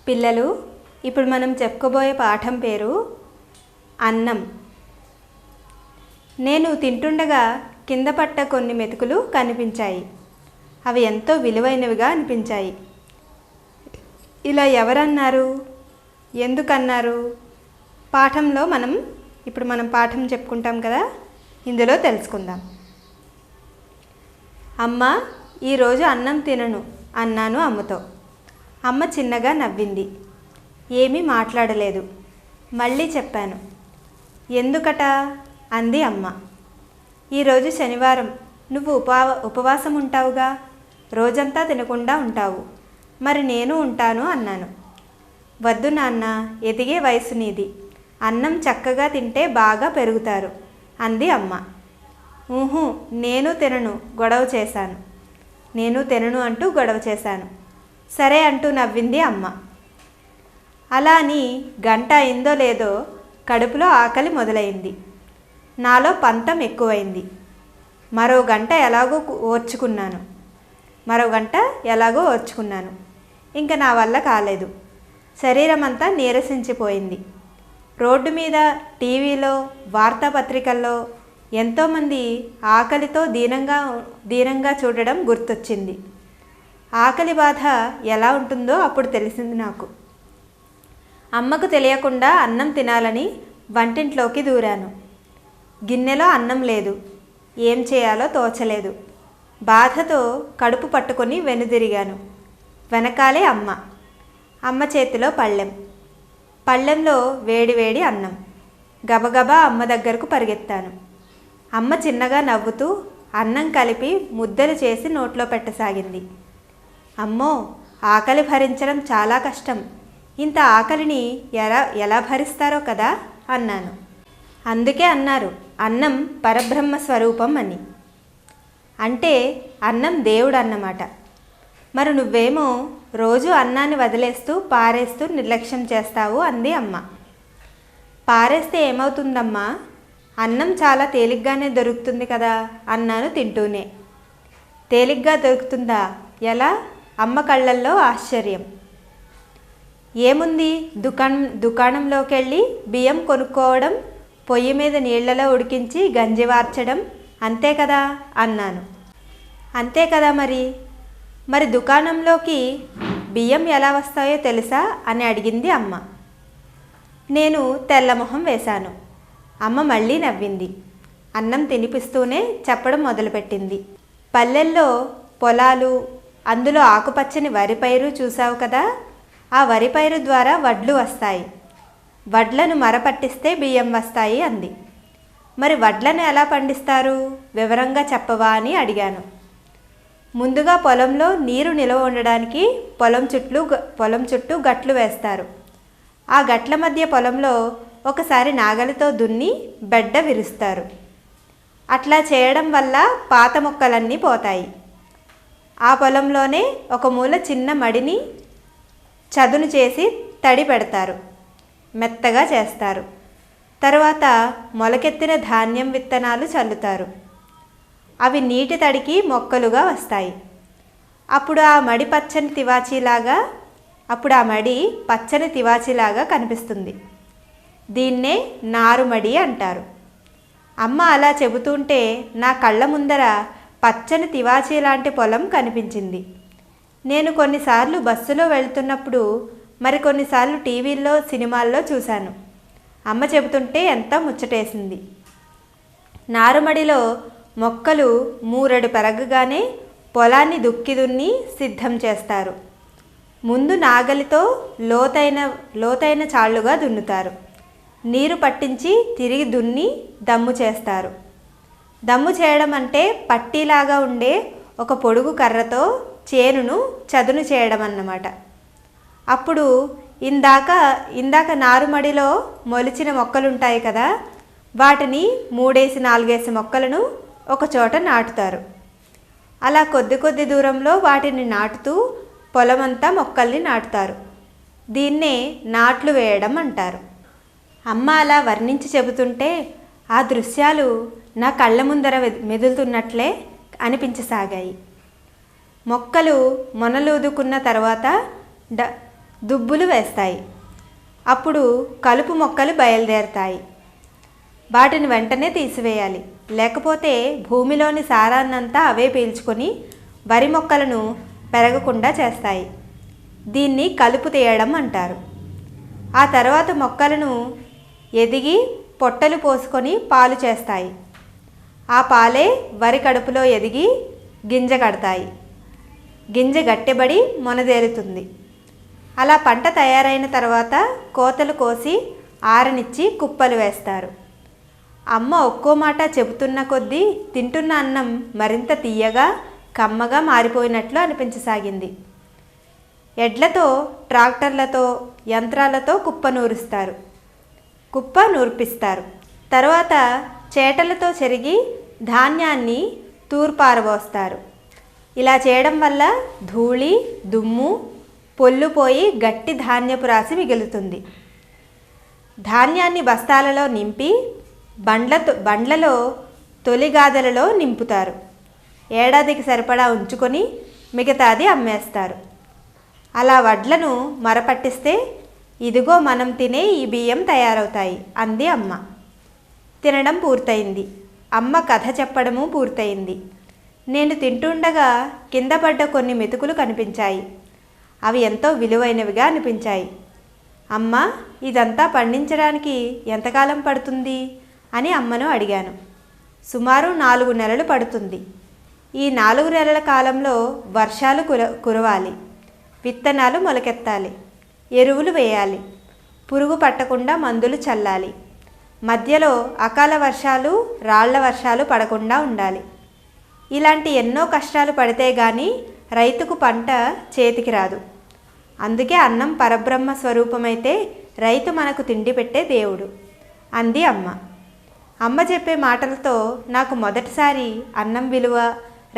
పిల్లలు, ఇప్పుడు మనం చెప్పుకోబోయే పాఠం పేరు అన్నం. నేను తింటుండగా కింద పట్ట కొన్ని మెతుకులు కనిపించాయి. అవి ఎంతో విలువైనవిగా అనిపించాయి. ఇలా ఎవరన్నారు, ఎందుకన్నారు? పాఠంలో ఇప్పుడు మనం పాఠం చెప్పుకుంటాం కదా, ఇందులో తెలుసుకుందాం. అమ్మ, ఈరోజు అన్నం తినను అన్నాను అమ్మతో. అమ్మ చిన్నగా నవ్వింది. ఏమీ మాట్లాడలేదు. మళ్ళీ చెప్పాను. ఎందుకట అంది అమ్మ. ఈరోజు శనివారం, నువ్వు ఉపవాసం ఉంటావుగా, రోజంతా తినకుండా ఉంటావు, మరి నేను ఉంటాను అన్నాను. వద్దు నాన్న, ఎదిగే వయసు నీది, అన్నం చక్కగా తింటే బాగా పెరుగుతారు అంది అమ్మ. నేను తినను అంటూ గొడవ చేశాను. సరే అంటూ నవ్వింది అమ్మ. అలా అని గంట అయిందో లేదో కడుపులో ఆకలి మొదలైంది. నాలో పంతం ఎక్కువైంది. మరో గంట ఎలాగో ఓర్చుకున్నాను. ఇంకా నా వల్ల కాలేదు. శరీరం అంతా నీరసించిపోయింది. రోడ్డు మీద, టీవీలో, వార్తాపత్రికల్లో ఎంతోమంది ఆకలితో దీనంగా చూడడం గుర్తొచ్చింది. ఆకలి బాధ ఎలా ఉంటుందో అప్పుడు తెలిసింది నాకు. అమ్మకు తెలియకుండా అన్నం తినాలని వంటింట్లోకి దూరాను. గిన్నెలో అన్నం లేదు. ఏం చేయాలో తోచలేదు. బాధతో కడుపు పట్టుకొని వెనుదిరిగాను. వెనకాలే అమ్మ చేతిలో పళ్ళెంలో వేడివేడి అన్నం. గబగబా అమ్మ దగ్గరకు పరిగెత్తాను. అమ్మ చిన్నగా నవ్వుతూ అన్నం కలిపి ముద్దలు చేసి నోట్లో పెట్టసాగింది. అమ్మో, ఆకలి భరించడం చాలా కష్టం. ఇంత ఆకలిని ఎలా భరిస్తారో కదా అన్నాను. అందుకే అన్నారు అన్నం పరబ్రహ్మ స్వరూపం అని. అంటే అన్నం దేవుడు అన్నమాట. మరి నువ్వేమో రోజు అన్నాన్ని వదిలేస్తూ పారేస్తూ నిర్లక్ష్యం చేస్తావు అంది అమ్మ. పారేస్తే ఏమవుతుందమ్మా? అన్నం చాలా తేలిగ్గానే దొరుకుతుంది కదా అన్నాను తింటూనే. తేలిగ్గా దొరుకుతుందా? ఎలా? అమ్మ కళ్ళల్లో ఆశ్చర్యం. ఏముంది, దుకాణంలోకి వెళ్ళి బియ్యం కొనుక్కోవడం, పొయ్యి మీద నీళ్లలో ఉడికించి గంజి వార్చడం, అంతే కదా అన్నాను. అంతే కదా మరి దుకాణంలోకి బియ్యం ఎలా వస్తాయో తెలుసా అని అడిగింది అమ్మ. నేను తెల్లమొహం వేశాను. అమ్మ మళ్ళీ నవ్వింది. అన్నం తినిపిస్తూనే చెప్పడం మొదలుపెట్టింది. పల్లెల్లో పొలాలు, అందులో ఆకుపచ్చని వరి పైరు చూసావు కదా, ఆ వరి పైరు ద్వారా వడ్లు వస్తాయి. వడ్లను మరపట్టిస్తే బియ్యం వస్తాయి అంది. మరి వడ్లను ఎలా పండిస్తారు, వివరంగా చెప్పవా అని అడిగాను. ముందుగా పొలంలో నీరు నిలవ ఉండడానికి పొలం చుట్టూ గట్లు వేస్తారు. ఆ గట్ల మధ్య పొలంలో ఒకసారి నాగలితో దున్ని బెడ్డ విరుస్తారు. అట్లా చేయడం వల్ల పాత మొక్కలన్నీ పోతాయి. ఆ పొలంలోనే ఒక మూల చిన్న మడిని చదును చేసి తడి పెడతారు, మెత్తగా చేస్తారు. తర్వాత మొలకెత్తిన ధాన్యం విత్తనాలు చల్లుతారు. అవి నీటి తడికి మొక్కలుగా వస్తాయి. అప్పుడు ఆ మడి పచ్చని తివాచీలాగా కనిపిస్తుంది. దీన్నే నారుమడి అంటారు. అమ్మ అలా చెబుతుంటే నా కళ్ళ ముందర పచ్చని తివాచీ లాంటి పొలం కనిపించింది. నేను కొన్నిసార్లు బస్సులో వెళ్తున్నప్పుడు, మరికొన్నిసార్లు టీవీల్లో, సినిమాల్లో చూశాను. అమ్మ చెబుతుంటే ఎంతో ముచ్చటేసింది. నారుమడిలో మొక్కలు మూరెడు పెరగగానే పొలాన్ని దున్ని సిద్ధం చేస్తారు. ముందు నాగలితో లోతైన చాళ్లుగా దున్నుతారు. నీరు పట్టించి తిరిగి దున్ని దమ్ము చేస్తారు. దమ్ము చేయడం అంటే పట్టీలాగా ఉండే ఒక పొడుగు కర్రతో చేనును చదును చేయడం అన్నమాట. అప్పుడు ఇందాక నారుమడిలో మొలిచిన మొక్కలుంటాయి కదా, వాటిని 3-4 మొక్కలను ఒక చోట నాటుతారు. అలా కొద్ది దూరంలో వాటిని నాటుతూ పొలమంతా మొక్కల్ని నాటుతారు. దీన్నే నాట్లు వేయడం అంటారు. అమ్మ అలా వర్ణించి చెబుతుంటే ఆ దృశ్యాలు నా కళ్ళ ముందర మెదులుతున్నట్లే అనిపించసాగాయి. మొక్కలు మొనలూదుకున్న తర్వాత దుబ్బులు వేస్తాయి. అప్పుడు కలుపు మొక్కలు బయలుదేరతాయి. వాటిని వెంటనే తీసివేయాలి, లేకపోతే భూమిలోని సారాన్నంతా అవే పీల్చుకొని వరి మొక్కలను పెరగకుండా చేస్తాయి. దీన్ని కలుపు తీయడం అంటారు. ఆ తర్వాత మొక్కలను ఎదిగి పొట్టలు పోసుకొని పాలు చేస్తాయి. ఆ పాలే వరి కడుపులో ఎదిగి గింజ కడతాయి. గింజ గట్టిబడి మొనదేరుతుంది. అలా పంట తయారైన తర్వాత కోతలు కోసి ఆరనిచ్చి కుప్పలు వేస్తారు. అమ్మ ఒక్కో మాట చెబుతున్న కొద్దీ తింటున్న అన్నం మరింత తీయగా కమ్మగా మారిపోయినట్లు అనిపించసాగింది. ఎడ్లతో, ట్రాక్టర్లతో, యంత్రాలతో కుప్ప నూర్పిస్తారు. తర్వాత చేటలతో చెరిగి ధాన్యాన్ని తూర్పారబోస్తారు. ఇలా చేయడం వల్ల ధూళి, దుమ్ము, పొల్లుపోయి గట్టి ధాన్యపు రాశి మిగులుతుంది. ధాన్యాన్ని బస్తాలలో నింపి బండ్లలో తొలిగాదలలో నింపుతారు. ఏడాదికి సరిపడా ఉంచుకొని మిగతాది అమ్మేస్తారు. అలా వడ్లను మరపట్టిస్తే ఇదిగో మనం తినే ఈ బియ్యం తయారవుతాయి అంది అమ్మ. తినడం పూర్తయింది. అమ్మ కథ చెప్పడము పూర్తయింది. నేను తింటుండగా కింద పడ్డ కొన్ని మెతుకులు కనిపించాయి. అవి ఎంతో విలువైనవిగా అనిపించాయి. అమ్మ, ఇదంతా పండించడానికి ఎంతకాలం పడుతుంది అని అమ్మను అడిగాను. సుమారు 4 నెలలు పడుతుంది. ఈ 4 నెలల కాలంలో వర్షాలు కురవాలి, విత్తనాలు మొలకెత్తాలి, ఎరువులు వేయాలి, పురుగు పట్టకుండా మందులు చల్లాలి, మధ్యలో అకాల వర్షాలు, రాళ్ల వర్షాలు పడకుండా ఉండాలి. ఇలాంటి ఎన్నో కష్టాలు పడితే గాని రైతుకు పంట చేతికి రాదు. అందుకే అన్నం పరబ్రహ్మ స్వరూపమైతే రైతు మనకు తిండి పెట్టే దేవుడు అంది అమ్మ. అమ్మ చెప్పే మాటలతో నాకు మొదటిసారి అన్నం విలువ,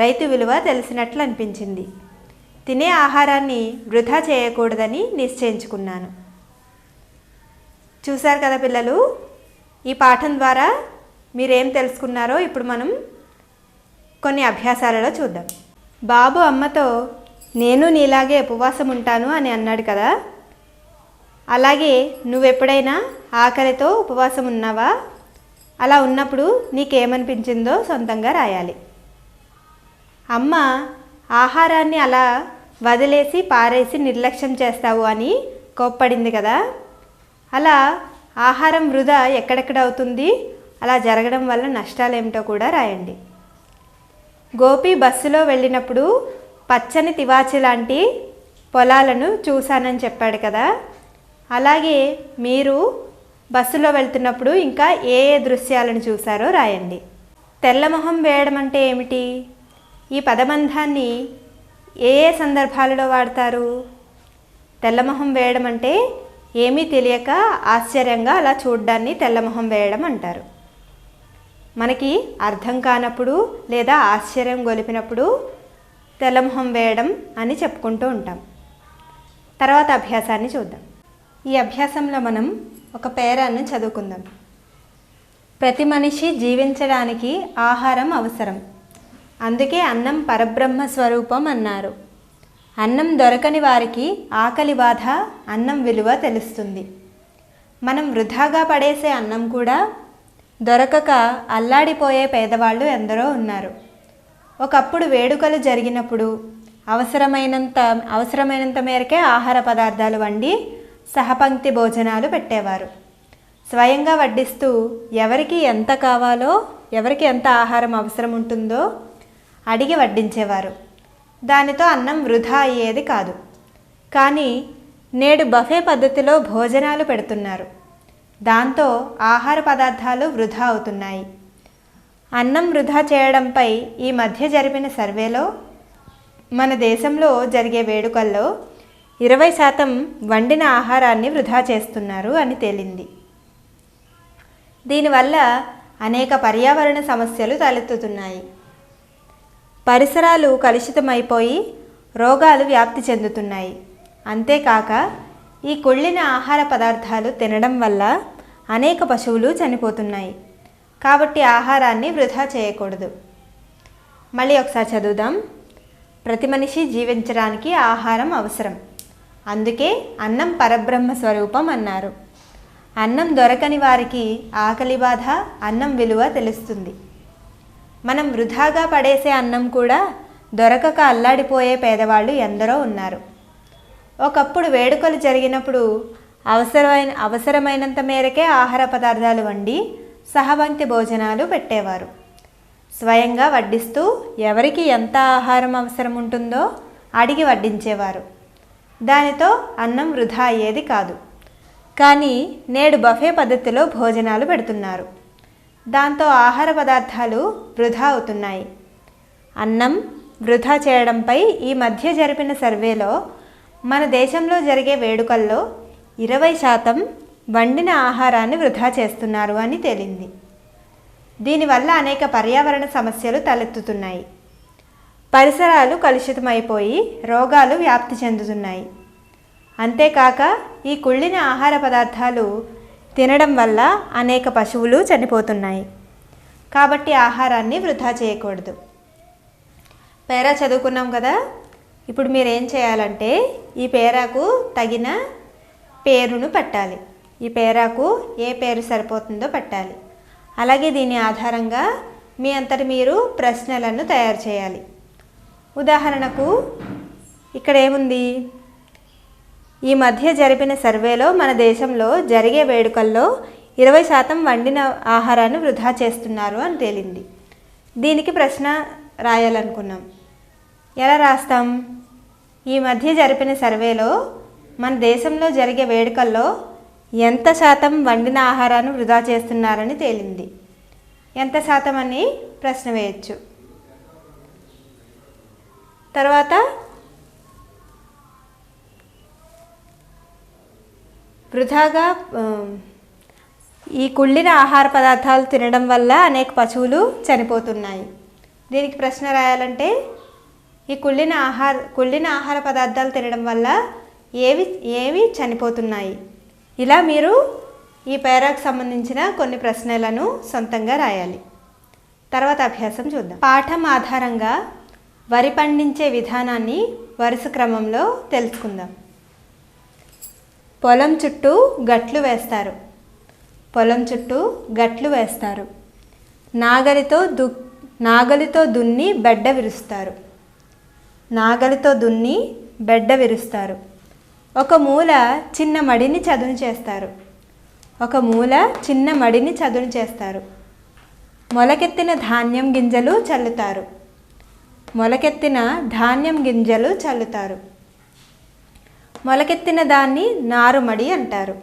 రైతు విలువ తెలిసినట్లు అనిపించింది. తినే ఆహారాన్ని వృధా చేయకూడదని నిశ్చయించుకున్నాను. చూశారు కదా పిల్లలు, ఈ పాఠం ద్వారా మీరేం తెలుసుకున్నారో ఇప్పుడు మనం కొన్ని అభ్యాసాలలో చూద్దాం. బాబు అమ్మతో నేను నీలాగే ఉపవాసం ఉంటాను అని అన్నాడు కదా. అలాగే నువ్వెప్పుడైనా ఆకలితో ఉపవాసం ఉన్నావా? అలా ఉన్నప్పుడు నీకేమనిపించిందో సొంతంగా రాయాలి. అమ్మ ఆహారాన్ని అలా వదిలేసి పారేసి నిర్లక్ష్యం చేస్తావు అని కోప్పడింది కదా. అలా ఆహారం వృధా ఎక్కడెక్కడ అవుతుంది, అలా జరగడం వల్ల నష్టాలేమిటో కూడా రాయండి. గోపి బస్సులో వెళ్ళినప్పుడు పచ్చని తివాచి లాంటి పొలాలను చూశానని చెప్పాడు కదా. అలాగే మీరు బస్సులో వెళ్తున్నప్పుడు ఇంకా ఏ ఏ దృశ్యాలను చూశారో రాయండి. తెల్లమొహం వేయడం అంటే ఏమిటి? ఈ పదబంధాన్ని ఏ ఏ సందర్భాలలో వాడతారు? తెల్లమొహం వేయడం అంటే ఏమీ తెలియక ఆశ్చర్యంగా అలా చూడ్డాన్ని తెల్లమొహం వేయడం అంటారు. మనకి అర్థం కానప్పుడు లేదా ఆశ్చర్యం గొలిపినప్పుడు తెల్లమొహం వేయడం అని చెప్పుకుంటూ ఉంటాం. తర్వాత అభ్యాసాన్ని చూద్దాం. ఈ అభ్యాసంలో మనం ఒక పేరాన్ని చదువుకుందాం. ప్రతి మనిషి జీవించడానికి ఆహారం అవసరం. అందుకే అన్నం పరబ్రహ్మ స్వరూపం అన్నారు. అన్నం దొరకని వారికి ఆకలి బాధ, అన్నం విలువ తెలుస్తుంది. మనం వృధాగా పడేసే అన్నం కూడా దొరకక అల్లాడిపోయే పేదవాళ్ళు ఎందరో ఉన్నారు. ఒకప్పుడు వేడుకలు జరిగినప్పుడు అవసరమైనంత మేరకే ఆహార పదార్థాలు వండి సహపంక్తి భోజనాలు పెట్టేవారు. స్వయంగా వడ్డిస్తూ ఎవరికి ఎంత కావాలో, ఎవరికి ఎంత ఆహారం అవసరం ఉంటుందో అడిగి వడ్డించేవారు. దానితో అన్నం వృధా అయ్యేది కాదు. కానీ నేడు బఫే పద్ధతిలో భోజనాలు పెడుతున్నారు. దాంతో ఆహార పదార్థాలు వృధా అవుతున్నాయి. అన్నం వృధా చేయడంపై ఈ మధ్య జరిపిన సర్వేలో మన దేశంలో జరిగే వేడుకల్లో 20% వండిన ఆహారాన్ని వృధా చేస్తున్నారు అని తేలింది. దీనివల్ల అనేక పర్యావరణ సమస్యలు తలెత్తుతున్నాయి. పరిసరాలు కలుషితమైపోయి రోగాలు వ్యాప్తి చెందుతున్నాయి. అంతేకాక ఈ కుళ్ళిన ఆహార పదార్థాలు తినడం వల్ల అనేక పశువులు చనిపోతున్నాయి. కాబట్టి ఆహారాన్ని వృధా చేయకూడదు. మళ్ళీ ఒకసారి చదువుదాం. ప్రతి మనిషి జీవించడానికి ఆహారం అవసరం. అందుకే అన్నం పరబ్రహ్మ స్వరూపం అన్నారు. అన్నం దొరకని వారికి ఆకలి బాధ, అన్నం విలువ తెలుస్తుంది. మనం వృధాగా పడేసే అన్నం కూడా దొరకక అల్లాడిపోయే పేదవాళ్ళు ఎందరో ఉన్నారు. ఒకప్పుడు వేడుకలు జరిగినప్పుడు అవసరమైనంత మేరకే ఆహార పదార్థాలు వండి సహపంక్తి భోజనాలు పెట్టేవారు. స్వయంగా వడ్డిస్తూ ఎవరికి ఎంత ఆహారం అవసరం ఉంటుందో అడిగి వడ్డించేవారు. దానితో అన్నం వృధా అయ్యేది కాదు. కానీ నేడు బఫే పద్ధతిలో భోజనాలు పెడుతున్నారు. దాంతో ఆహార పదార్థాలు వృధా అవుతున్నాయి. అన్నం వృధా చేయడంపై ఈ మధ్య జరిపిన సర్వేలో మన దేశంలో జరిగే వేడుకల్లో 20% వండిన ఆహారాన్ని వృధా చేస్తున్నారు అని తేలింది. దీనివల్ల అనేక పర్యావరణ సమస్యలు తలెత్తుతున్నాయి. పరిసరాలు కలుషితమైపోయి రోగాలు వ్యాప్తి చెందుతున్నాయి. అంతేకాక ఈ కుళ్ళిన ఆహార పదార్థాలు తినడం వల్ల అనేక పశువులు చనిపోతున్నాయి. కాబట్టి ఆహారాన్ని వృధా చేయకూడదు. పేరా చదువుకున్నాం కదా. ఇప్పుడు మీరు ఏం చేయాలంటే ఈ పేరాకు తగిన పేరును పెట్టాలి. ఈ పేరాకు ఏ పేరు సరిపోతుందో పెట్టాలి. అలాగే దీని ఆధారంగా మీ అంతటి మీరు ప్రశ్నలను తయారు చేయాలి. ఉదాహరణకు ఇక్కడ ఏముంది? ఈ మధ్య జరిపిన సర్వేలో మన దేశంలో జరిగే వేడుకల్లో 20% వండిన ఆహారాన్ని వృధా చేస్తున్నారు అని తేలింది. దీనికి ప్రశ్న రాయాలనుకున్నాం. ఎలా రాస్తాం? ఈ మధ్య జరిపిన సర్వేలో మన దేశంలో జరిగే వేడుకల్లో ఎంత శాతం వండిన ఆహారాన్ని వృధా చేస్తున్నారని తేలింది. ఎంత శాతం అని ప్రశ్న వేయచ్చు. తర్వాత వృధాగా ఈ కుళ్ళిన ఆహార పదార్థాలు తినడం వల్ల అనేక పశువులు చనిపోతున్నాయి. దీనికి ప్రశ్న రాయాలంటే ఈ కుళ్ళిన ఆహార పదార్థాలు తినడం వల్ల ఏవి చనిపోతున్నాయి. ఇలా మీరు ఈ పేరాకు సంబంధించిన కొన్ని ప్రశ్నలను సొంతంగా రాయాలి. తర్వాత అభ్యాసం చూద్దాం. పాఠం ఆధారంగా వరి పండించే విధానాన్ని వరుస క్రమంలో తెలుసుకుందాం. పొలం చుట్టూ గట్లు వేస్తారు. పొలం చుట్టూ గట్లు వేస్తారు. నాగలితో దున్ని బెడ్డ విరుస్తారు. నాగలితో దున్ని బెడ్డ విరుస్తారు. ఒక మూల చిన్న మడిని చదును చేస్తారు. ఒక మూల చిన్న మడిని చదును చేస్తారు. మొలకెత్తిన ధాన్యం గింజలు చల్లుతారు. మొలకెత్తిన ధాన్యం గింజలు చల్లుతారు. మొలకెత్తిన దాన్ని నారుమడి అంటారు.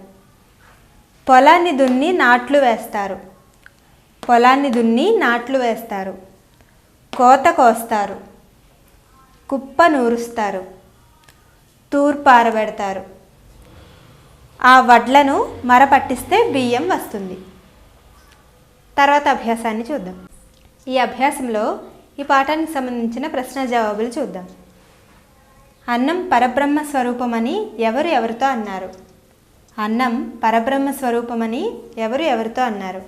పొలాన్ని దున్ని నాట్లు వేస్తారు. పొలాన్ని దున్ని నాట్లు వేస్తారు. కోత కోస్తారు. కుప్ప నూరుస్తారు. తూర్పారబెడతారు. ఆ వడ్లను మరపట్టిస్తే బియ్యం వస్తుంది. తర్వాత అభ్యాసాన్ని చూద్దాం. ఈ అభ్యాసంలో ఈ పాఠానికి సంబంధించిన ప్రశ్న జవాబులు చూద్దాం. అన్నం పరబ్రహ్మ స్వరూపమని ఎవరితో అన్నారు? అన్నం పరబ్రహ్మ స్వరూపమని ఎవరితో అన్నారు?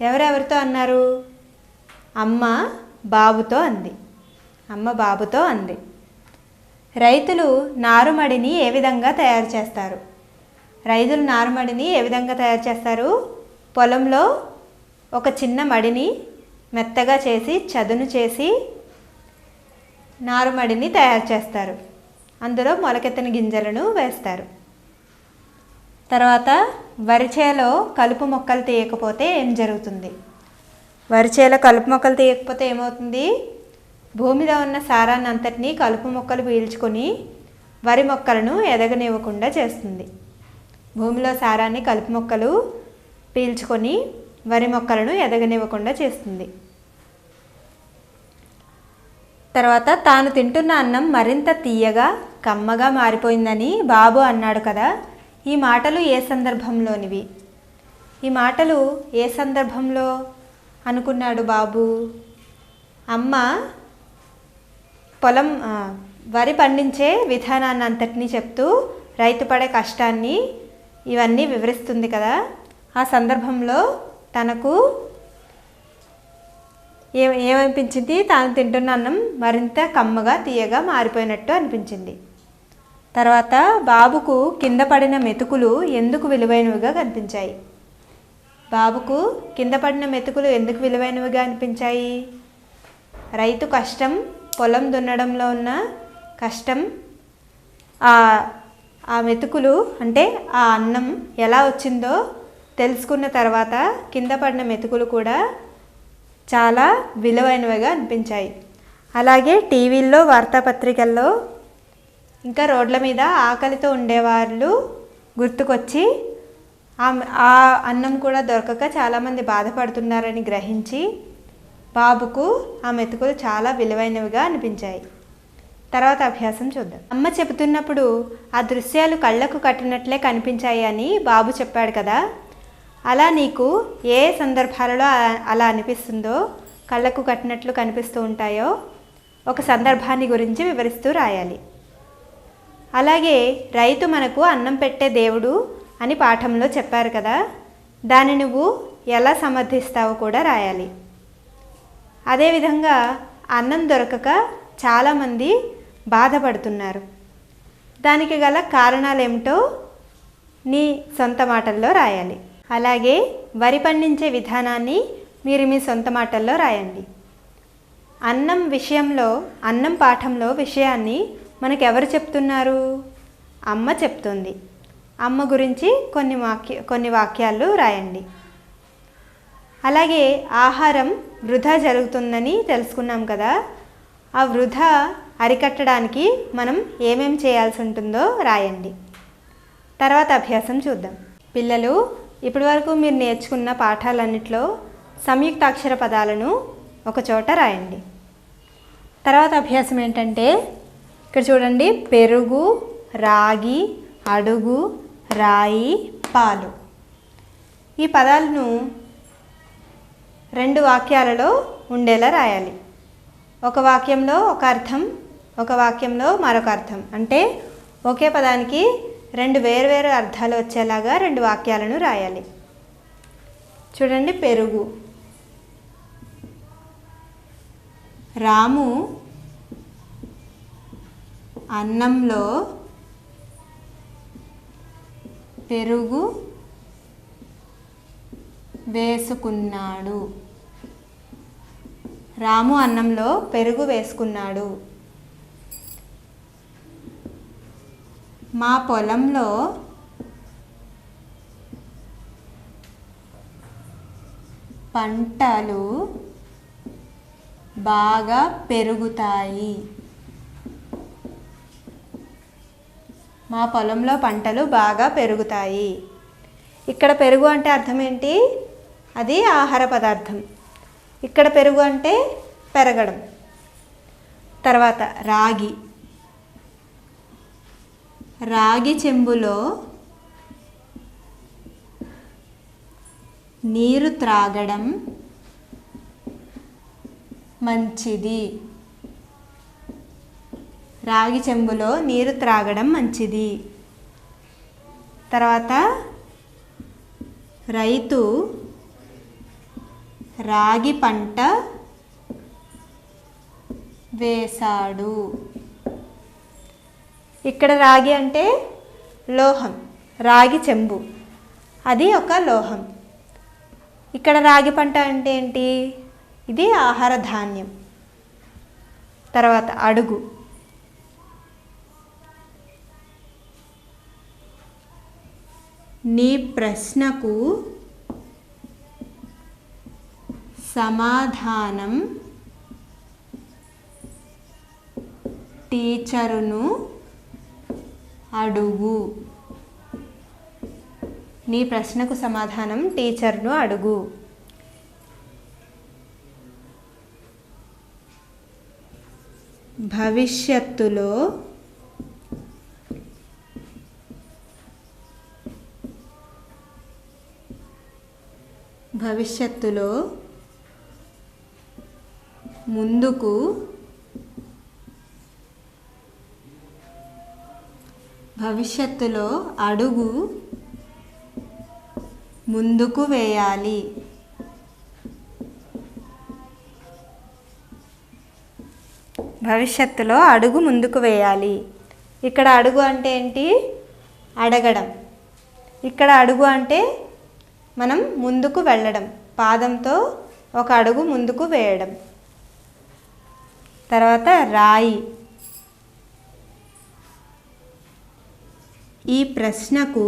ఎవరితో అన్నారు? అమ్మ బాబుతో అంది. అమ్మ బాబుతో అంది. రైతులు నారుమడిని ఏ విధంగా తయారు చేస్తారు? రైతులు నారుమడిని ఏ విధంగా తయారు చేస్తారు? పొలంలో ఒక చిన్న మడిని మెత్తగా చేసి చదును చేసి నారుమడిని తయారు చేస్తారు. అందులో మొలకెత్తిన గింజలను వేస్తారు. తర్వాత వరిచేలో కలుపు మొక్కలు తీయకపోతే ఏం జరుగుతుంది? వరిచేలో కలుపు మొక్కలు తీయకపోతే ఏమవుతుంది? భూమిలో ఉన్న సారాన్ని అంతటినీ కలుపు మొక్కలు పీల్చుకొని వరి మొక్కలను ఎదగనివ్వకుండా చేస్తుంది. భూమిలో సారాన్ని కలుపు మొక్కలు పీల్చుకొని వరి మొక్కలను ఎదగనివ్వకుండా చేస్తుంది. తర్వాత తాను తింటున్న అన్నం మరింత తీయగా కమ్మగా మారిపోయిందని బాబు అన్నాడు కదా. ఈ మాటలు ఏ సందర్భంలోనివి? ఈ మాటలు ఏ సందర్భంలో అనుకున్నాడు బాబు? అమ్మ వరి పండించే విధానాన్ని అంతటినీ చెప్తూ రైతు పడే కష్టాన్ని ఇవన్నీ వివరిస్తుంది కదా. ఆ సందర్భంలో తనకు ఏమనిపించింది? తాను తింటున్న అన్నం మరింత కమ్మగా తీయగా మారిపోయినట్టు అనిపించింది. తర్వాత బాబుకు కింద పడిన మెతుకులు ఎందుకు విలువైనవిగా కనిపించాయి? బాబుకు కింద పడిన మెతుకులు ఎందుకు విలువైనవిగా అనిపించాయి? రైతు కష్టం, పొలం దున్నడంలో ఉన్న కష్టం, ఆ మెతుకులు అంటే ఆ అన్నం ఎలా వచ్చిందో తెలుసుకున్న తర్వాత కింద పడిన మెతుకులు కూడా చాలా విలువైనవిగా అనిపించాయి. అలాగే టీవీల్లో, వార్తాపత్రికల్లో, ఇంకా రోడ్ల మీద ఆకలితో ఉండేవాళ్ళు గుర్తుకొచ్చి ఆ అన్నం కూడా దొరకక చాలామంది బాధపడుతున్నారని గ్రహించి బాబుకు ఆ మెతుకులు చాలా విలువైనవిగా అనిపించాయి. తర్వాత అభ్యాసం చూద్దాం. అమ్మ చెబుతున్నప్పుడు ఆ దృశ్యాలు కళ్ళకు కట్టినట్లే కనిపించాయి అని బాబు చెప్పాడు కదా, అలా నీకు ఏ సందర్భాలలో అలా అనిపిస్తుందో, కళ్ళకు కట్టినట్లు కనిపిస్తూ ఉంటాయో ఒక సందర్భాన్ని గురించి వివరిస్తూ రాయాలి. అలాగే రైతు మనకు అన్నం పెట్టే దేవుడు అని పాఠంలో చెప్పారు కదా, దాన్ని నువ్వు ఎలా సమర్థిస్తావో కూడా రాయాలి. అదేవిధంగా అన్నం దొరకక చాలామంది బాధపడుతున్నారు, దానికి గల కారణాలు ఏమిటో నీ సొంత మాటల్లో రాయాలి. అలాగే వరి పండించే విధానాన్ని మీరు మీ సొంత మాటల్లో రాయండి. అన్నం పాఠంలో విషయాన్ని మనకెవరు చెప్తున్నారు? అమ్మ చెప్తుంది. అమ్మ గురించి కొన్ని వాక్యాలు రాయండి. అలాగే ఆహారం వృధా జరుగుతుందని తెలుసుకున్నాం కదా, ఆ వృధా అరికట్టడానికి మనం ఏమేం చేయాల్సి ఉంటుందో రాయండి. తర్వాత అభ్యాసం చూద్దాం. పిల్లలు, ఇప్పటివరకు మీరు నేర్చుకున్న పాఠాలన్నిట్లో సంయుక్తాక్షర పదాలను ఒక చోట రాయండి. తర్వాత అభ్యాసం ఏంటంటే, ఇక్కడ చూడండి, పెరుగు, రాగి, అడుగు, రాయి, పాలు. ఈ పదాలను 2 వాక్యాలలో ఉండేలా రాయాలి. ఒక వాక్యంలో ఒక అర్థం, ఒక వాక్యంలో మరొక అర్థం. అంటే ఒకే పదానికి 2 వేర్వేరు అర్థాలు వచ్చేలాగా 2 వాక్యాలను రాయాలి. చూడండి, పెరుగు. రాము అన్నంలో పెరుగు వేసుకున్నాడు. రాము అన్నంలో పెరుగు వేసుకున్నాడు. మా పొలంలో పంటలు బాగా పెరుగుతాయి. మా పొలంలో పంటలు బాగా పెరుగుతాయి. ఇక్కడ పెరుగు అంటే అర్థం ఏంటి? అది ఆహార పదార్థం. ఇక్కడ పెరుగు అంటే పెరగడం. తర్వాత రాగి. రాగి చెంబులో నీరు త్రాగడం మంచిది. రాగి చెంబులో నీరు త్రాగడం మంచిది. తర్వాత రైతు రాగి పంట వేశాడు. ఇక్కడ రాగి అంటే లోహం, రాగి చెంబు అది ఒక లోహం. ఇక్కడ రాగి పంట అంటే ఏంటి? ఇది ఆహార ధాన్యం. తర్వాత అడుగు. నీ ప్రశ్నకు సమాధానం టీచరును అడుగు. నీ ప్రశ్నకు సమాధానం టీచర్ను అడుగు. భవిష్యత్తులో ముందుకు భవిష్యత్తులో అడుగు ముందుకు వేయాలి. భవిష్యత్తులో అడుగు ముందుకు వేయాలి. ఇక్కడ అడుగు అంటే ఏంటి? అడగడం. ఇక్కడ అడుగు అంటే మనం ముందుకు వెళ్ళడం, పాదంతో ఒక అడుగు ముందుకు వేయడం. తర్వాత రాయి. ఈ ప్రశ్నకు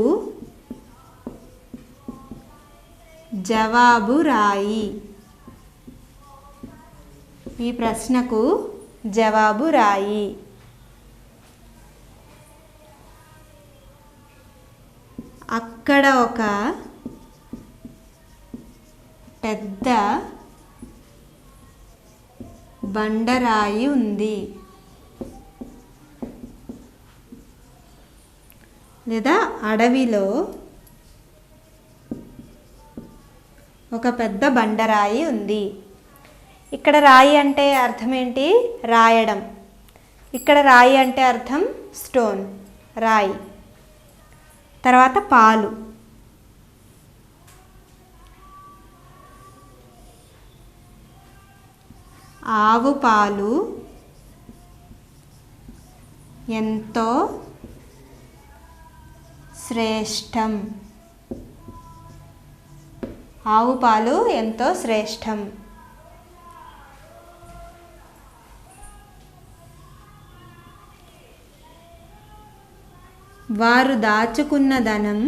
జవాబు రాయి. ఈ ప్రశ్నకు జవాబు రాయి. అక్కడ ఒక పెద్ద బండరాయి ఉంది. లేదా అడవిలో ఒక పెద్ద బండరాయి ఉంది. ఇక్కడ రాయి అంటే అర్థం ఏంటి? రాయడం. ఇక్కడ రాయి అంటే అర్థం స్టోన్, రాయి. తర్వాత పాలు. ఆవు పాలు ఎంతో శ్రేష్టం. ఆవు పాలు ఎంతో శ్రేష్టం. వారు దాచుకున్న ధనం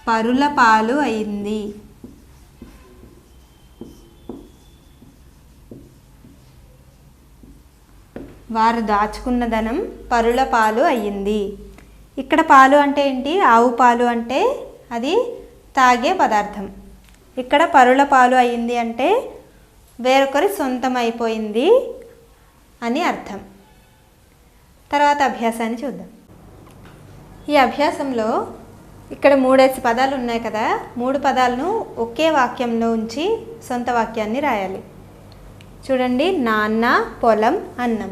పరుల పాలు అయింది. వారు దాచుకున్న ధనం పరుల పాలు అయ్యింది. ఇక్కడ పాలు అంటే ఏంటి? ఆవు పాలు అంటే అది తాగే పదార్థం. ఇక్కడ పరుల పాలు అయ్యింది అంటే వేరొకరి సొంతం అయిపోయింది అని అర్థం. తర్వాత అభ్యాసాన్ని చూద్దాం. ఈ అభ్యాసంలో ఇక్కడ 3 పదాలు ఉన్నాయి కదా, 3 పదాలను ఒకే వాక్యంలో ఉంచి సొంత వాక్యాన్ని రాయాలి. చూడండి, నాన్న, పొలం, అన్నం.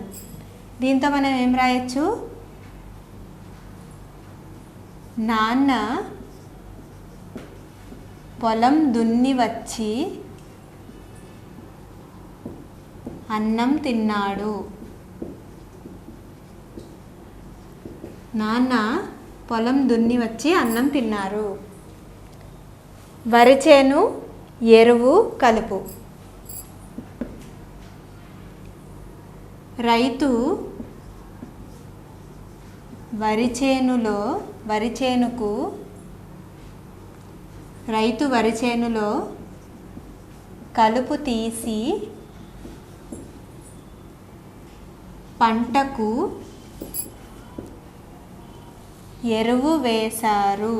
దీంతో మనం ఏం రాయొచ్చు? నాన్న పొలం దున్ని వచ్చి అన్నం తిన్నాడు. నాన్న పొలం దున్ని వచ్చి అన్నం తిన్నారు. వరి చేను ఎరువు కలుపు. రైతు వరి చేనులో కలుపు తీసి పంటకు ఎరువు వేశారు.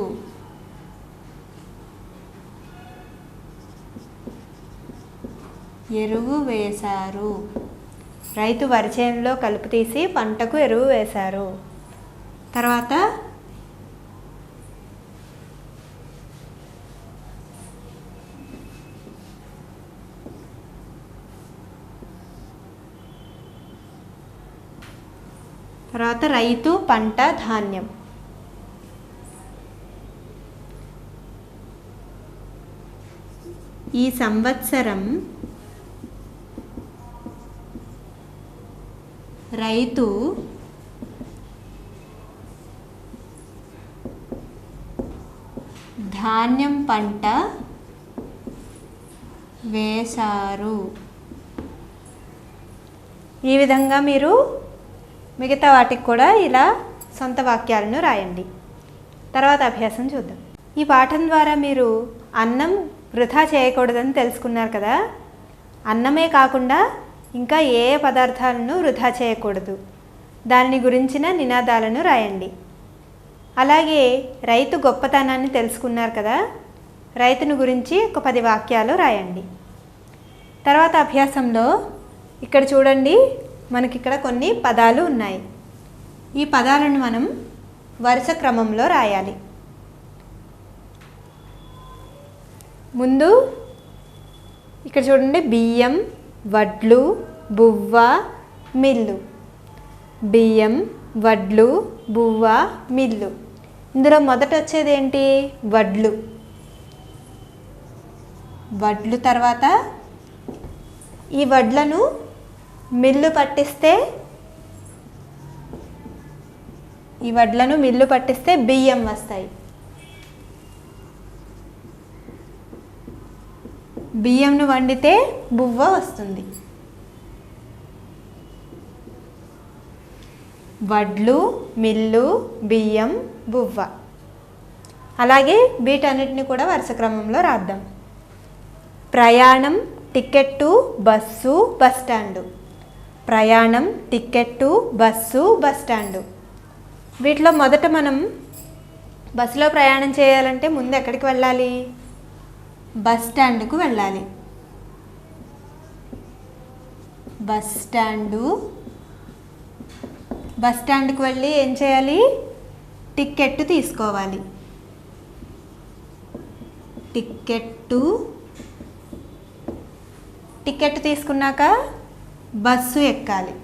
రైతు వరి చేనులో కలుపు తీసి పంటకు ఎరువు వేశారు. తర్వాత రైతు, పంట, ధాన్యం. ఈ సంవత్సరం రైతు ధాన్యం పంట వేశారు. ఈ విధంగా మీరు మిగతా వాటికి కూడా ఇలా సొంత వాక్యాలను రాయండి. తర్వాత అభ్యాసం చూద్దాం. ఈ పాఠం ద్వారా మీరు అన్నం వృధా చేయకూడదని తెలుసుకున్నారు కదా. అన్నమే కాకుండా ఇంకా ఏ పదార్థాలను వృధా చేయకూడదు, దాని గురించిన నినాదాలను రాయండి. అలాగే రైతు గొప్పతనాన్ని తెలుసుకున్నారు కదా, రైతును గురించి ఒక 10 వాక్యాలు రాయండి. తర్వాత అభ్యాసంలో ఇక్కడ చూడండి, మనకి ఇక్కడ కొన్ని పదాలు ఉన్నాయి. ఈ పదాలను మనం వరుస క్రమంలో రాయాలి. ముందు ఇక్కడ చూడండి, బియ్యం, వడ్లు, బువ్వ, మిల్లు. బియ్యం, వడ్లు, బువ్వ, మిల్లు. ఇందులో మొదట వచ్చేది ఏంటి? వడ్లు. వడ్లు తర్వాత ఈ వడ్లను మిల్లు పట్టిస్తే బియ్యం వస్తాయి. బియ్యంను వండితే బువ్వ వస్తుంది. వడ్లు, మిల్లు, బియ్యం, బువ్వ. అలాగే వీటన్నిటిని కూడా వరుస క్రమంలో రాద్దాం. ప్రయాణం, టికెట్టు, బస్సు, బస్టాండు. ప్రయాణం, టికెట్టు, బస్సు, బస్టాండు. వీటిలో మొదట మనం బస్సులో ప్రయాణం చేయాలంటే ముందు ఎక్కడికి వెళ్ళాలి? బస్ స్టాండ్కు వెళ్ళాలి. బస్ స్టాండ్కి వెళ్ళి ఏం చేయాలి? టికెట్ తీసుకోవాలి. టికెట్ తీసుకున్నాక బస్సు ఎక్కాలి.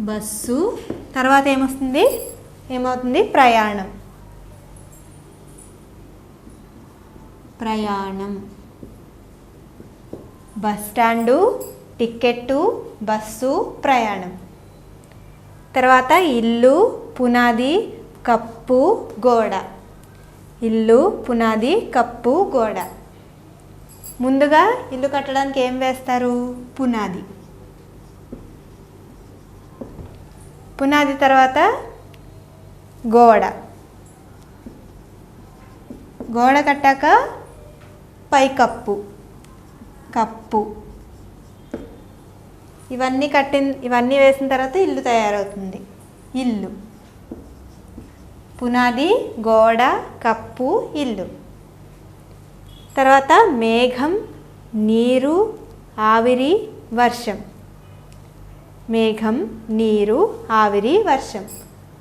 బస్సు తర్వాత ఏమవుతుంది? ప్రయాణం. బస్ స్టాండు, టికెట్టు, బస్సు, ప్రయాణం. తర్వాత ఇల్లు, పునాది, కప్పు, గోడ. ఇల్లు, పునాది, కప్పు, గోడ. ముందుగా ఇల్లు కట్టడానికి ఏం వేస్తారు? పునాది. పునాది తర్వాత గోడ. గోడ కట్టాక పై కప్పు. ఇవన్నీ వేసిన తర్వాత ఇల్లు తయారవుతుంది. ఇల్లు, పునాది, గోడ, కప్పు, ఇల్లు. తర్వాత మేఘం, నీరు, ఆవిరి, వర్షం. మేఘం, నీరు, ఆవిరి, వర్షం.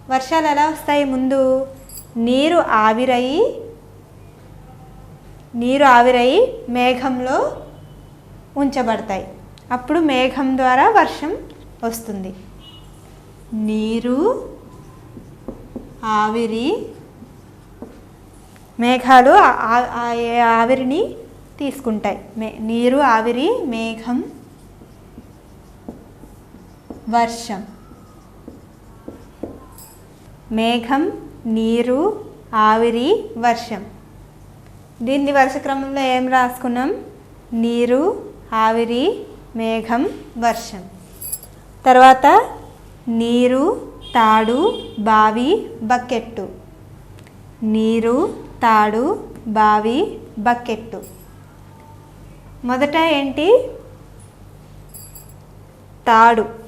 వర్షాలు ఎలా వస్తాయి? ముందు నీరు ఆవిరయి మేఘంలో ఉంచబడతాయి. అప్పుడు మేఘం ద్వారా వర్షం వస్తుంది. నీరు, ఆవిరి, మేఘాలు ఆవిరిని తీసుకుంటాయి. నీరు, ఆవిరి, మేఘం, వర్షం. మేఘం, నీరు, ఆవిరి, వర్షం. దీన్ని వరుస క్రమంలో ఏం రాసుకున్నాం? నీరు, ఆవిరి, మేఘం, వర్షం. తర్వాత నీరు, తాడు, బావి, బకెట్టు. నీరు, తాడు, బావి, బకెట్టు. మొదట ఏంటి? తాడు.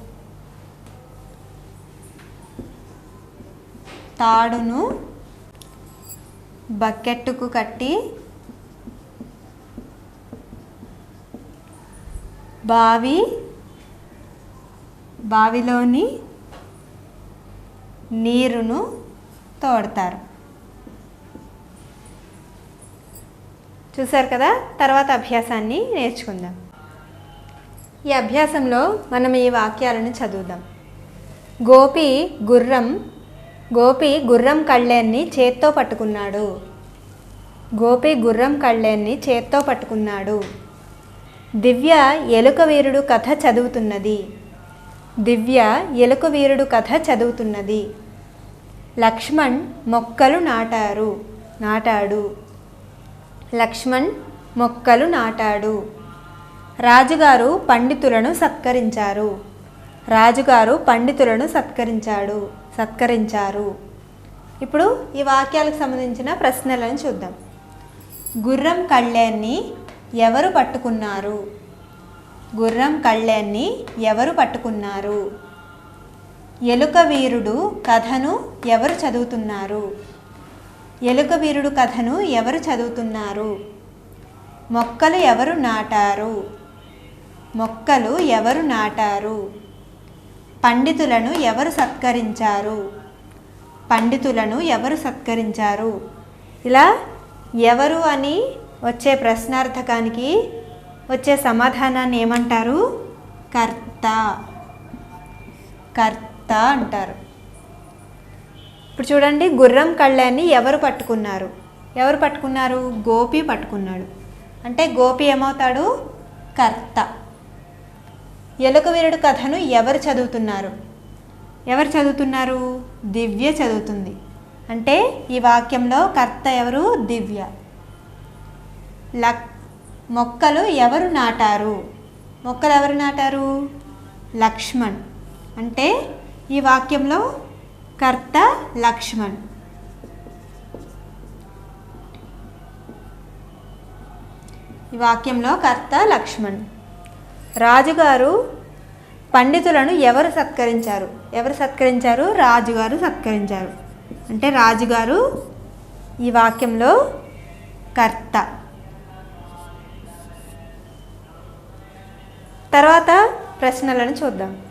తాడును బకెట్టుకు కట్టి బావిలోని నీరును తోడతారు. చూసారు కదా? తర్వాత అభ్యాసాన్ని నేర్చుకుందాం. ఈ అభ్యాసంలో మనం ఈ వాక్యాలను చదువుదాం. గోపి గుర్రం కళ్ళేన్ని చేత్తో పట్టుకున్నాడు. గోపి గుర్రం కళ్ళేన్ని చేత్తో పట్టుకున్నాడు. దివ్య ఎలుక వీరుడు కథ చదువుతున్నది. దివ్య ఎలుక వీరుడు కథ చదువుతున్నది. లక్ష్మణ్ మొక్కలు నాటాడు. లక్ష్మణ్ మొక్కలు నాటాడు. రాజుగారు పండితులను సత్కరించారు. రాజుగారు పండితులను సత్కరించారు. ఇప్పుడు ఈ వాక్యాలకు సంబంధించిన ప్రశ్నలను చూద్దాం. గుర్రం కళ్ళేన్ని ఎవరు పట్టుకున్నారు? గుర్రం కళ్ళేన్ని ఎవరు పట్టుకున్నారు? ఎలుక వీరుడు కథను ఎవరు చదువుతున్నారు? ఎలుక వీరుడు కథను ఎవరు చదువుతున్నారు? మొక్కలు ఎవరు నాటారు? మొక్కలు ఎవరు నాటారు? పండితులను ఎవరు సత్కరించారు? పండితులను ఎవరు సత్కరించారు? ఇలా ఎవరు అని వచ్చే ప్రశ్నార్థకానికి వచ్చే సమాధానాన్ని ఏమంటారు? కర్త అంటారు. ఇప్పుడు చూడండి, గుర్రం కళ్ళాన్ని ఎవరు పట్టుకున్నారు? ఎవరు పట్టుకున్నారు? గోపి పట్టుకున్నాడు. అంటే గోపి ఏమవుతాడు? కర్త. ఎలుక వీరుడు కథను ఎవరు చదువుతున్నారు? ఎవరు చదువుతున్నారు? దివ్య చదువుతుంది. అంటే ఈ వాక్యంలో కర్త ఎవరు? దివ్య. మొక్కలు ఎవరు నాటారు? మొక్కలు ఎవరు నాటారు? లక్ష్మణ్. అంటే ఈ వాక్యంలో కర్త లక్ష్మణ్. ఈ వాక్యంలో కర్త లక్ష్మణ్. రాజుగారు పండితులను ఎవరు సత్కరించారు? ఎవరు సత్కరించారు? రాజుగారు సత్కరించారు. అంటే రాజుగారు ఈ వాక్యంలో కర్త. తర్వాత ప్రశ్నలను చూద్దాం.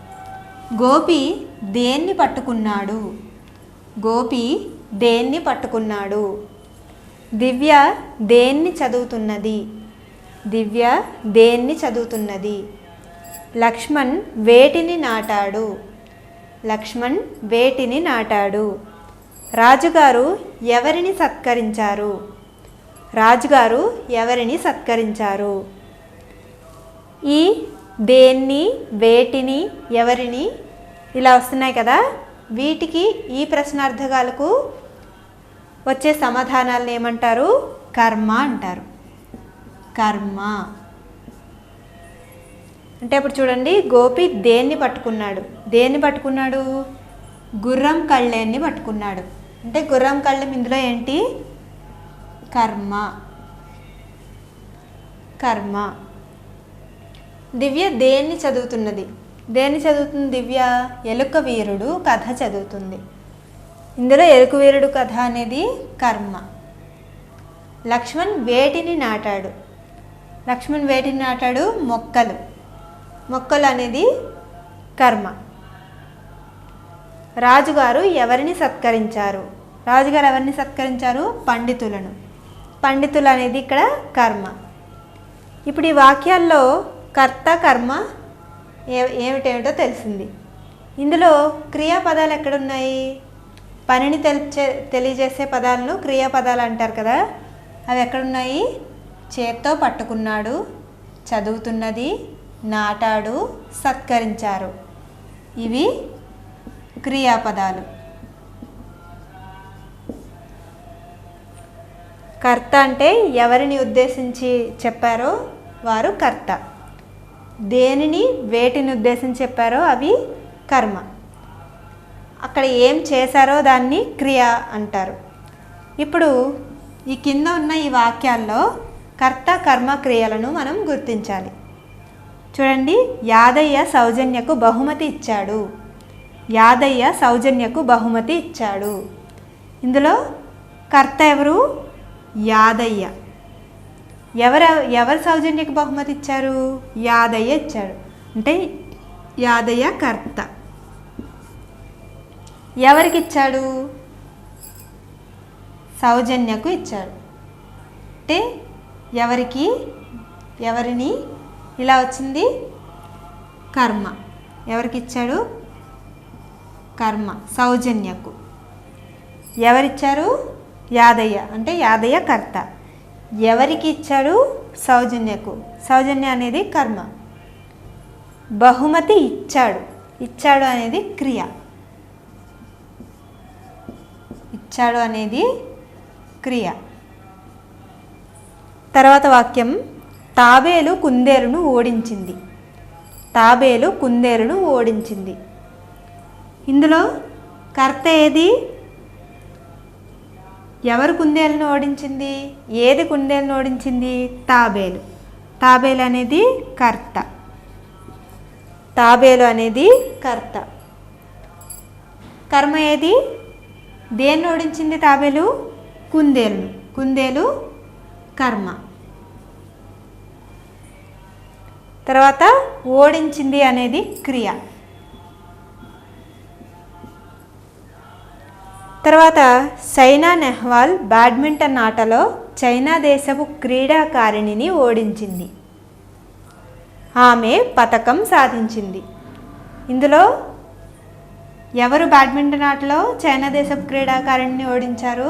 గోపి దేన్ని పట్టుకున్నాడు? గోపి దేన్ని పట్టుకున్నాడు? దివ్య దేన్ని చదువుతున్నది? దివ్య దేన్ని చదువుతున్నది? లక్ష్మణ్ వేటిని నాటాడు? లక్ష్మణ్ వేటిని నాటాడు? రాజుగారు ఎవరిని సత్కరించారు? రాజుగారు ఎవరిని సత్కరించారు? ఈ దేన్ని, వేటిని, ఎవరిని ఇలా వస్తున్నాయి కదా, వీటికి ఈ ప్రశ్నార్థకాలకు వచ్చే సమాధానాలను ఏమంటారు? కర్మ అంటారు. కర్మ. అంటే ఇప్పుడు చూడండి, గోపి దేన్ని పట్టుకున్నాడు? దేన్ని పట్టుకున్నాడు? గుర్రం కళ్ళేన్ని పట్టుకున్నాడు. అంటే గుర్రం కళ్ళెం ఇందులో ఏంటి? కర్మ. కర్మ. దివ్య దేన్ని చదువుతున్నది? దేన్ని చదువుతుంది దివ్య? ఎలుక వీరుడు కథ చదువుతుంది. ఇందులో ఎలుక వీరుడు కథ అనేది కర్మ. లక్ష్మణ్ వేటిని నాటాడు? లక్ష్మణ్ వేటిని నాటాడు? మొక్కలు. మొక్కలు అనేది కర్మ. రాజుగారు ఎవరిని సత్కరించారు? రాజుగారు ఎవరిని సత్కరించారు? పండితులను. పండితులు అనేది ఇక్కడ కర్మ. ఇప్పుడు ఈ వాక్యాల్లో కర్త కర్మ ఏమిటేమిటో తెలిసింది. ఇందులో క్రియాపదాలు ఎక్కడున్నాయి? పనిని తెలియజేసే పదాలను క్రియాపదాలు అంటారు కదా, అవి ఎక్కడున్నాయి? చేత్తో పట్టుకున్నాడు, చదువుతున్నది, నాటాడు, సత్కరించారు. ఇవి క్రియాపదాలు. కర్త అంటే ఎవరిని ఉద్దేశించి చెప్పారో వారు కర్త. దేనిని, వేటిని ఉద్దేశించి చెప్పారో అవి కర్మ. అక్కడ ఏం చేశారో దాన్ని క్రియ అంటారు. ఇప్పుడు ఈ కింద ఉన్న ఈ వాక్యాల్లో కర్త కర్మ క్రియలను మనం గుర్తించాలి. చూడండి, యాదయ్య సౌజన్యకు బహుమతి ఇచ్చాడు. యాదయ్య సౌజన్యకు బహుమతి ఇచ్చాడు. ఇందులో కర్త ఎవరు? యాదయ్య. ఎవరు సౌజన్యకు బహుమతి ఇచ్చారు? యాదయ్య ఇచ్చాడు. అంటే యాదయ్య కర్త. ఎవరికి ఇచ్చాడు? సౌజన్యకు ఇచ్చాడు. అంటే ఎవరికి, ఎవరిని, ఇలా వచ్చింది కర్మ. ఎవరికి ఇచ్చాడు? కర్మ. సౌజన్యకు. ఎవరిచ్చారు? యాదయ్య. అంటే యాదయ్య కర్త. ఎవరికి ఇచ్చాడు? సౌజన్యకు. సౌజన్య అనేది కర్మ. బహుమతి ఇచ్చాడు. ఇచ్చాడు అనేది క్రియ. ఇచ్చాడు అనేది క్రియ. తర్వాత వాక్యం, తాబేలు కుందేలును ఓడించింది. తాబేలు కుందేలును ఓడించింది. ఇందులో కర్త ఏది? ఎవరు కుందేలును ఓడించింది? ఏది కుందేలును ఓడించింది? తాబేలు. తాబేలు అనేది కర్త. తాబేలు అనేది కర్త. కర్మ ఏది? దేన్ని ఓడించింది తాబేలు? కుందేలును. కుందేలు కర్మ. తర్వాత ఓడించింది అనేది క్రియ. తర్వాత సైనా నెహ్వాల్ బ్యాడ్మింటన్ ఆటలో చైనా దేశపు క్రీడాకారిణిని ఓడించింది. ఆమె పతకం సాధించింది. ఇందులో ఎవరు బ్యాడ్మింటన్ ఆటలో చైనా దేశపు క్రీడాకారిణిని ఓడించారు?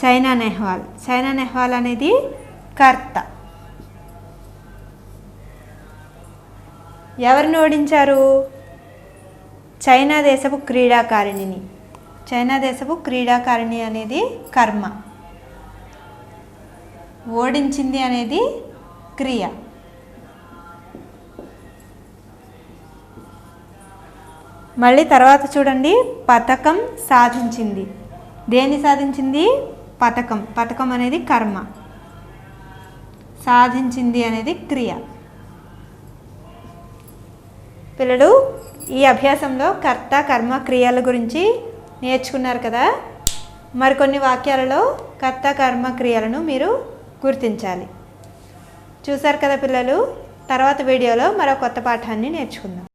సైనా నెహ్వాల్. సైనా నెహ్వాల్ అనేది కర్త. ఎవరిని ఓడించారు? చైనా దేశపు క్రీడాకారిణిని. చైనా దేశపు క్రీడాకారిణి అనేది కర్మ, ఓడించింది అనేది క్రియ. మళ్ళీ తర్వాత చూడండి, పతకం సాధించింది. దేన్ని సాధించింది? పతకం. పతకం అనేది కర్మ, సాధించింది అనేది క్రియ. పిల్లలు, ఈ అభ్యాసంలో కర్త, కర్మ, క్రియల గురించి నేర్చుకున్నారు కదా. మరికొన్ని వాక్యాలలో కర్త, కర్మ, క్రియలను మీరు గుర్తించాలి. చూసారు కదా పిల్లలు. తర్వాత వీడియోలో మరో కొత్త పాఠాన్ని నేర్చుకుందాం.